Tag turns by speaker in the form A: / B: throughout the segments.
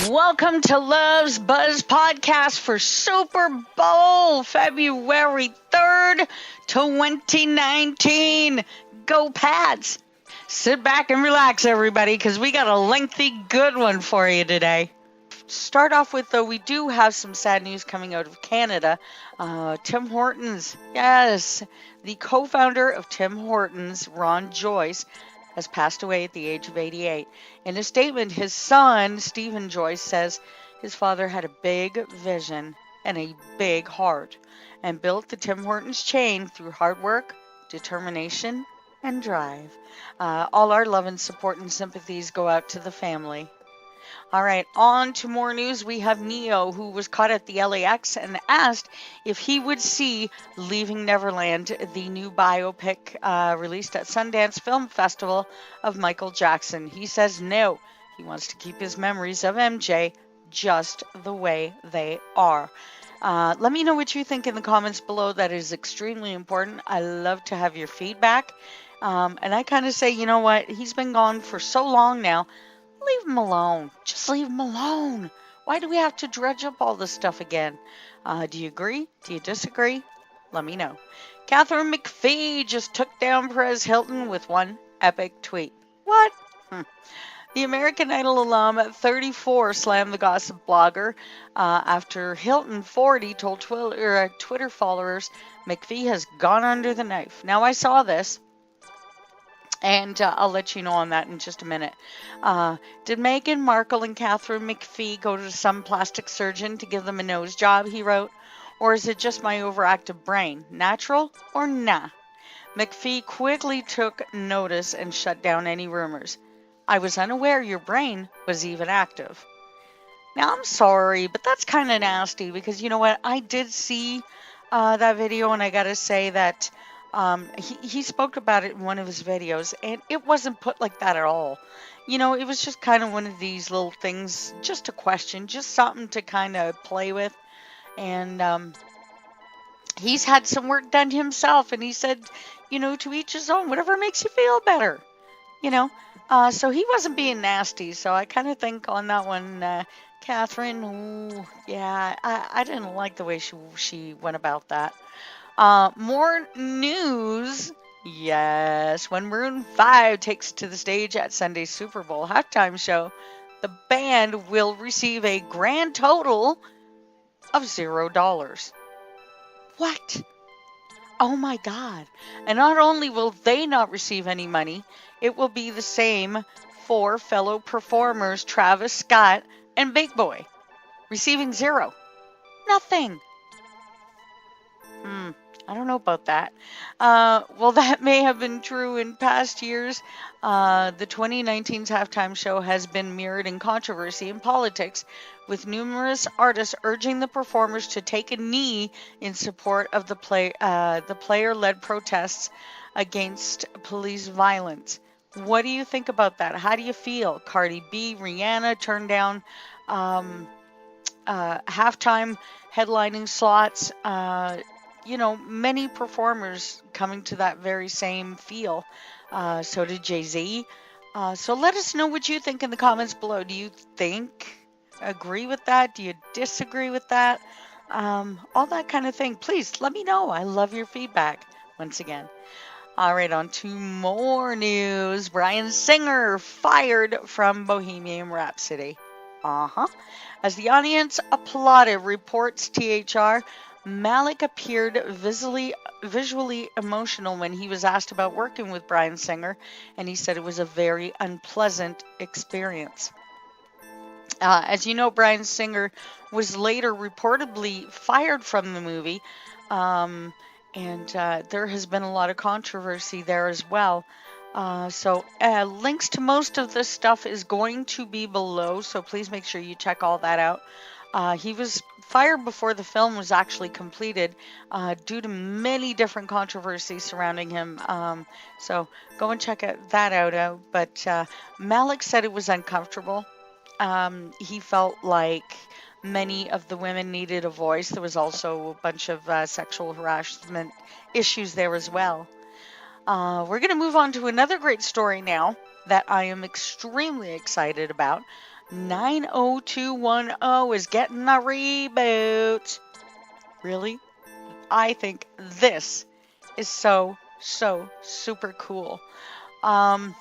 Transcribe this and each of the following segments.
A: Welcome to Love's Buzz Podcast for Super Bowl, February 3rd, 2019. Go Pats! Sit back and relax, everybody, because we got a lengthy, good one for you today. Start off with, though, we do have some sad news coming out of Canada. Tim Hortons, yes, the co-founder of Tim Hortons, Ron Joyce, has passed away at the age of 88. In a statement, his son, Stephen Joyce, says his father had a big vision and a big heart and built the Tim Hortons chain through hard work, determination, and drive. All our love and support and sympathies go out to the family. All right, on to more news. We have Neo, who was caught at the LAX and asked if he would see Leaving Neverland, the new biopic released at Sundance Film Festival of Michael Jackson. He says no. He wants to keep his memories of MJ just the way they are. Let me know what you think in the comments below. That is extremely important. I love to have your feedback. And I kind of say, you know what? He's been gone for so long now. Leave him alone. Just leave him alone. Why do we have to dredge up all this stuff again? Do you agree? Do you disagree? Let me know. Catherine McPhee just took down Perez Hilton with one epic tweet. What? The American Idol alum at 34 slammed the gossip blogger after Hilton, 40, told Twitter followers McPhee has gone under the knife. Now, I saw this. And I'll let you know on that in just a minute. Did Meghan Markle and Catherine McPhee go to some plastic surgeon to give them a nose job, he wrote? Or is it just my overactive brain? Natural or nah? McPhee quickly took notice and shut down any rumors. I was unaware your brain was even active. Now, I'm sorry, but that's kind of nasty because you know what? I did see that video, and I got to say that he spoke about it in one of his videos, and it wasn't put like that at all. You know, it was just kind of one of these little things, just a question, just something to kind of play with. And he's had some work done himself, and he said, you know, to each his own, whatever makes you feel better, you know. So he wasn't being nasty, so I kind of think on that one, Catherine, ooh, yeah, I didn't like the way she went about that. More news. Yes, when Maroon 5 takes to the stage at Sunday's Super Bowl halftime show, the band will receive a grand total of $0. What? Oh my God. And not only will they not receive any money, it will be the same for fellow performers Travis Scott and Big Boy, receiving zero. Nothing. I don't know about that. Well, that may have been true in past years. The 2019's halftime show has been mirrored in controversy and politics, with numerous artists urging the performers to take a knee in support of the player-led protests against police violence. What do you think about that? How do you feel? Cardi B, Rihanna turned down halftime headlining slots. You know, many performers coming to that very same feel. So did Jay-Z. So let us know what you think in the comments below. Do you agree with that? Do you disagree with that? All that kind of thing. Please let me know. I love your feedback once again. All right, on to more news. Bryan Singer fired from Bohemian Rhapsody. As the audience applauded, reports THR, Malik appeared visually emotional when he was asked about working with Bryan Singer, and he said it was a very unpleasant experience. As you know, Bryan Singer was later reportedly fired from the movie, and there has been a lot of controversy there as well. So links to most of this stuff is going to be below, so please make sure you check all that out. He was fired before the film was actually completed due to many different controversies surrounding him. So go and check that out. But Malik said it was uncomfortable. He felt like many of the women needed a voice. There was also a bunch of sexual harassment issues there as well. We're going to move on to another great story now that I am extremely excited about. 90210 is getting a reboot. Really? I think this is so super cool. Um,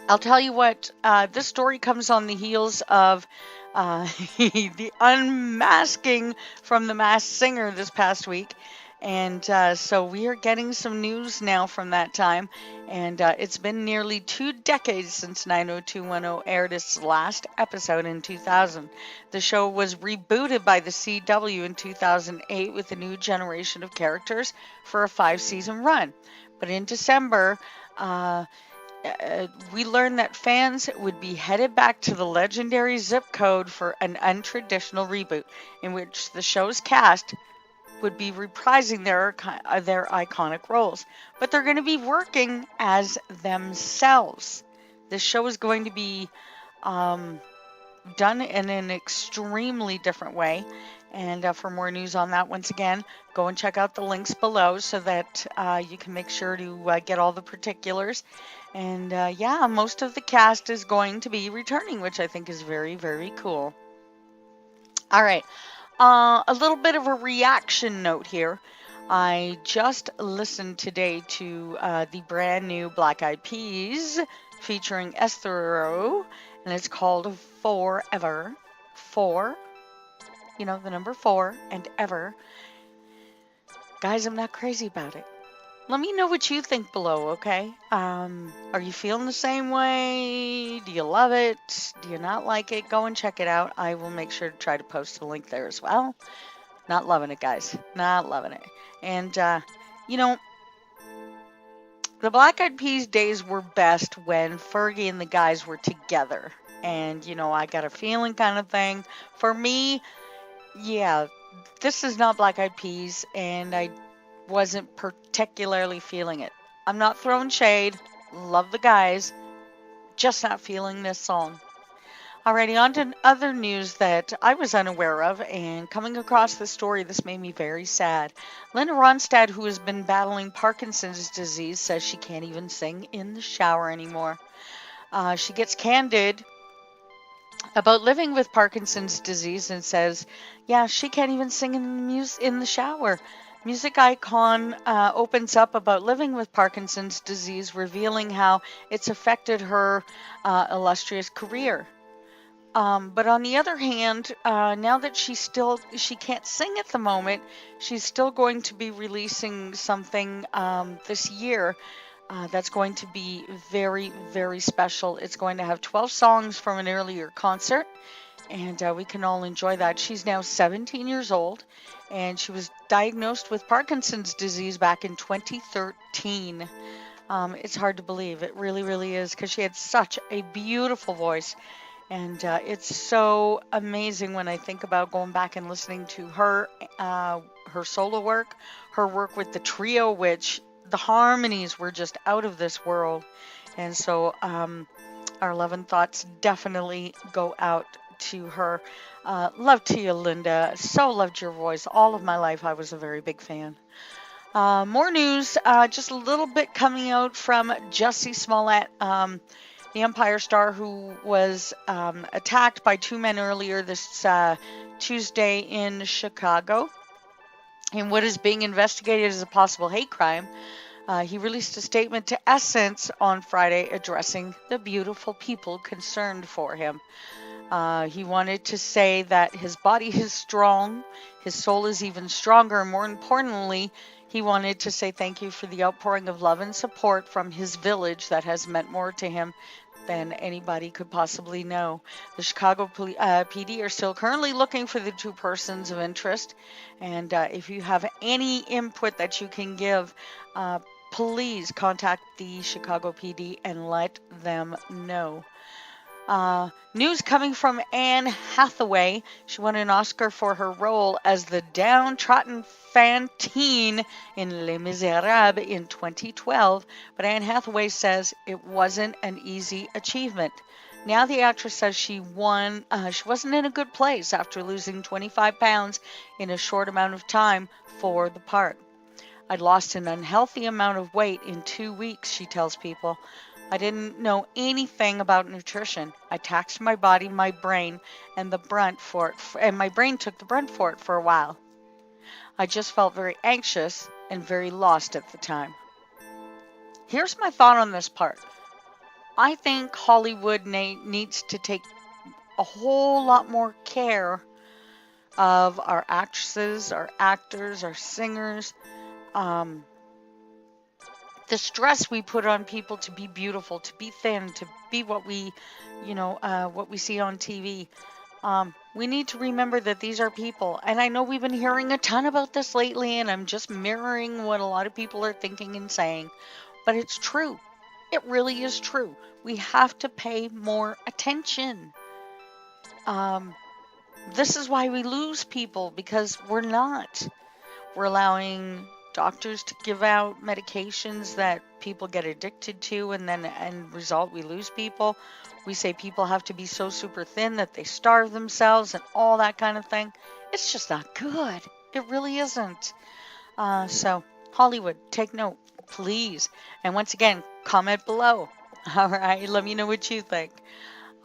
A: I'll tell you what, this story comes on the heels of the unmasking from The Masked Singer this past week. And so we are getting some news now from that time. And it's been nearly 2 decades since 90210 aired its last episode in 2000. The show was rebooted by the CW in 2008 with a new generation of characters for a 5-season run. But in December, we learned that fans would be headed back to the legendary zip code for an untraditional reboot in which the show's cast would be reprising their iconic roles, but they're going to be working as themselves. This show is going to be done in an extremely different way. And for more news on that, once again, go and check out the links below so that you can make sure to get all the particulars. And yeah, most of the cast is going to be returning, which I think is very, very cool. All right, a little bit of a reaction note here. I just listened today to the brand new Black Eyed Peas featuring Esthero, and it's called Forever. You know, the number 4 and ever. Guys, I'm not crazy about it. Let me know what you think below, okay? Are you feeling the same way? Do you love it? Do you not like it? Go and check it out. I will make sure to try to post a link there as well. Not loving it, guys. Not loving it. And, you know, the Black Eyed Peas days were best when Fergie and the guys were together. And, you know, I got a feeling kind of thing. For me, yeah, this is not Black Eyed Peas, and I wasn't particularly feeling it. I'm not throwing shade. Love the guys. Just not feeling this song. Alrighty, on to other news that I was unaware of, and coming across this story, this made me very sad. Linda Ronstadt, who has been battling Parkinson's disease, says she can't even sing in the shower anymore. She gets candid about living with Parkinson's disease and says, yeah, she can't even sing in the shower. Music icon opens up about living with Parkinson's disease, revealing how it's affected her illustrious career. But on the other hand, now that she can't sing at the moment, she's still going to be releasing something this year that's going to be very, very special. It's going to have 12 songs from an earlier concert, and we can all enjoy that. She's now 17 years old, and she was diagnosed with Parkinson's disease back in 2013. It's hard to believe. It really, really is, because she had such a beautiful voice. And it's so amazing when I think about going back and listening to her solo work, her work with the trio, which the harmonies were just out of this world. And so our love and thoughts definitely go out to her. Love to you, Linda. So loved your voice. All of my life, I was a very big fan. More news, just a little bit coming out from Jussie Smollett, the Empire star who was attacked by 2 men earlier this Tuesday in Chicago in what is being investigated as a possible hate crime. He released a statement to Essence on Friday addressing the beautiful people concerned for him. He wanted to say that his body is strong, his soul is even stronger, and more importantly, he wanted to say thank you for the outpouring of love and support from his village that has meant more to him than anybody could possibly know. The Chicago PD are still currently looking for the 2 persons of interest, and if you have any input that you can give, please contact the Chicago PD and let them know. News coming from Anne Hathaway. She won an Oscar for her role as the downtrodden Fantine in Les Miserables in 2012, but Anne Hathaway says it wasn't an easy achievement. Now the actress says she wasn't in a good place after losing 25 pounds in a short amount of time for the part. I'd lost an unhealthy amount of weight in 2 weeks, she tells People. I didn't know anything about nutrition. I taxed my body, my brain, and the brunt for it, and my brain took the brunt for it for a while. I just felt very anxious and very lost at the time. Here's my thought on this part. I think Hollywood needs to take a whole lot more care of our actresses, our actors, our singers, um, the stress we put on people to be beautiful, to be thin, to be what we, what we see on TV. We need to remember that these are people. And I know we've been hearing a ton about this lately, and I'm just mirroring what a lot of people are thinking and saying. But it's true. It really is true. We have to pay more attention. This is why we lose people, because we're not. We're allowing doctors to give out medications that people get addicted to, and then end result we lose people. We say people have to be so super thin that they starve themselves and all that kind of thing. It's just not good. It really isn't. So Hollywood, take note, please. And once again, comment below. All right, let me know what you think.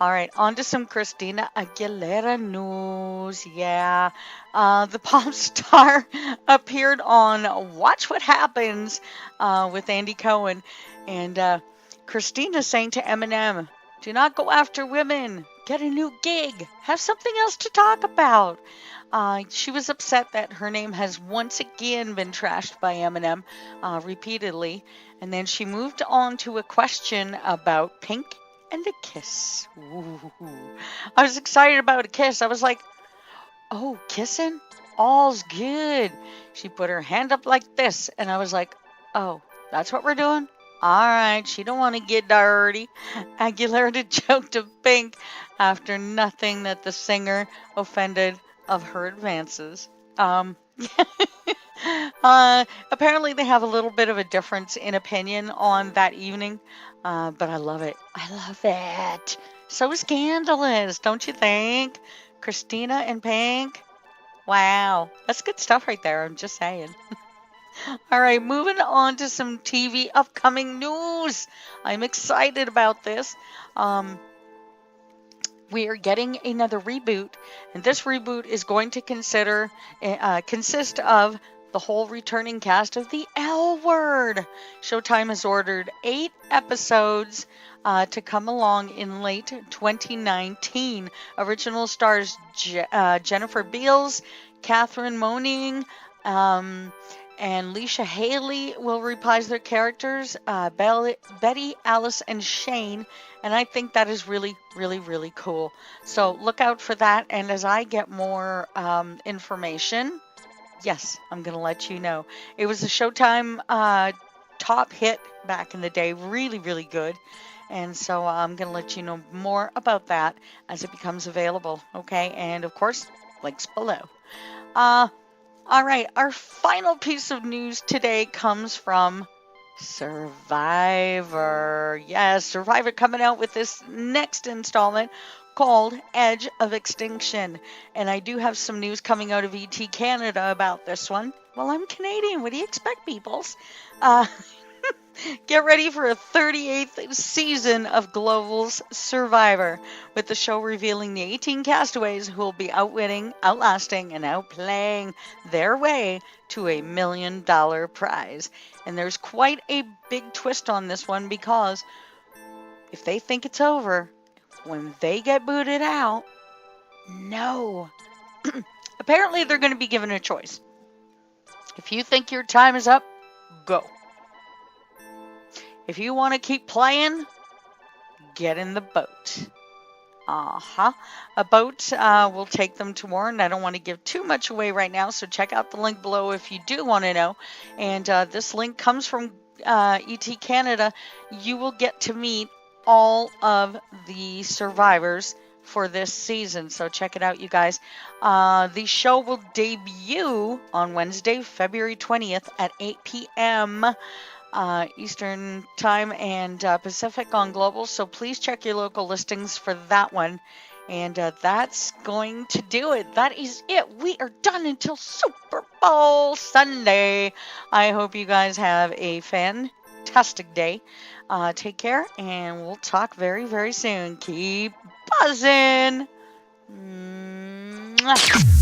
A: All right, on to some Christina Aguilera news. Yeah, the pop star appeared on Watch What Happens with Andy Cohen. And Christina saying to Eminem, do not go after women. Get a new gig. Have something else to talk about. She was upset that her name has once again been trashed by Eminem repeatedly. And then she moved on to a question about Pink and a kiss. Ooh. I was excited about a kiss. I was like, oh, kissing? All's good. She put her hand up like this, and I was like, oh, that's what we're doing? All right, she don't want to get dirty. Aguilera joked of Pink after nothing that the singer offended of her advances. Apparently they have a little bit of a difference in opinion on that evening, but I love it. I love it. So scandalous, don't you think? Christina and Pink. Wow, that's good stuff right there. I'm just saying. All right, moving on to some TV upcoming news. I'm excited about this. We are getting another reboot, and this reboot is going to consist of the whole returning cast of The L Word. Showtime has ordered 8 episodes to come along in late 2019. Original stars Jennifer Beals, Catherine Moning, and Leisha Haley will reprise their characters, Betty, Alice, and Shane. And I think that is really, really, really cool. So look out for that. And as I get more information, yes, I'm going to let you know. It was a Showtime top hit back in the day. Really, really good. And so I'm going to let you know more about that as it becomes available. Okay. And of course, links below. All right, our final piece of news today comes from Survivor. Yes, Survivor coming out with this next installment called Edge of Extinction. And I do have some news coming out of ET Canada about this one. Well, I'm Canadian. What do you expect, peoples? Get ready for a 38th season of Global's Survivor, with the show revealing the 18 castaways who will be outwitting, outlasting, and outplaying their way to $1 million prize. And there's quite a big twist on this one, because if they think it's over, when they get booted out, no. Apparently they're going to be given a choice. If you think your time is up, go. If you want to keep playing, get in the boat. A boat will take them to more, and I don't want to give too much away right now, so check out the link below if you do want to know. And this link comes from ET Canada. You will get to meet all of the survivors for this season, so check it out, you guys. The show will debut on Wednesday, February 20th at 8 p.m. Eastern Time and Pacific on Global, so please check your local listings for that one. And that's going to do it. That is it. We are done until Super Bowl Sunday. I hope you guys have a fantastic day. Take care, and we'll talk very, very soon. Keep buzzing. Mwah.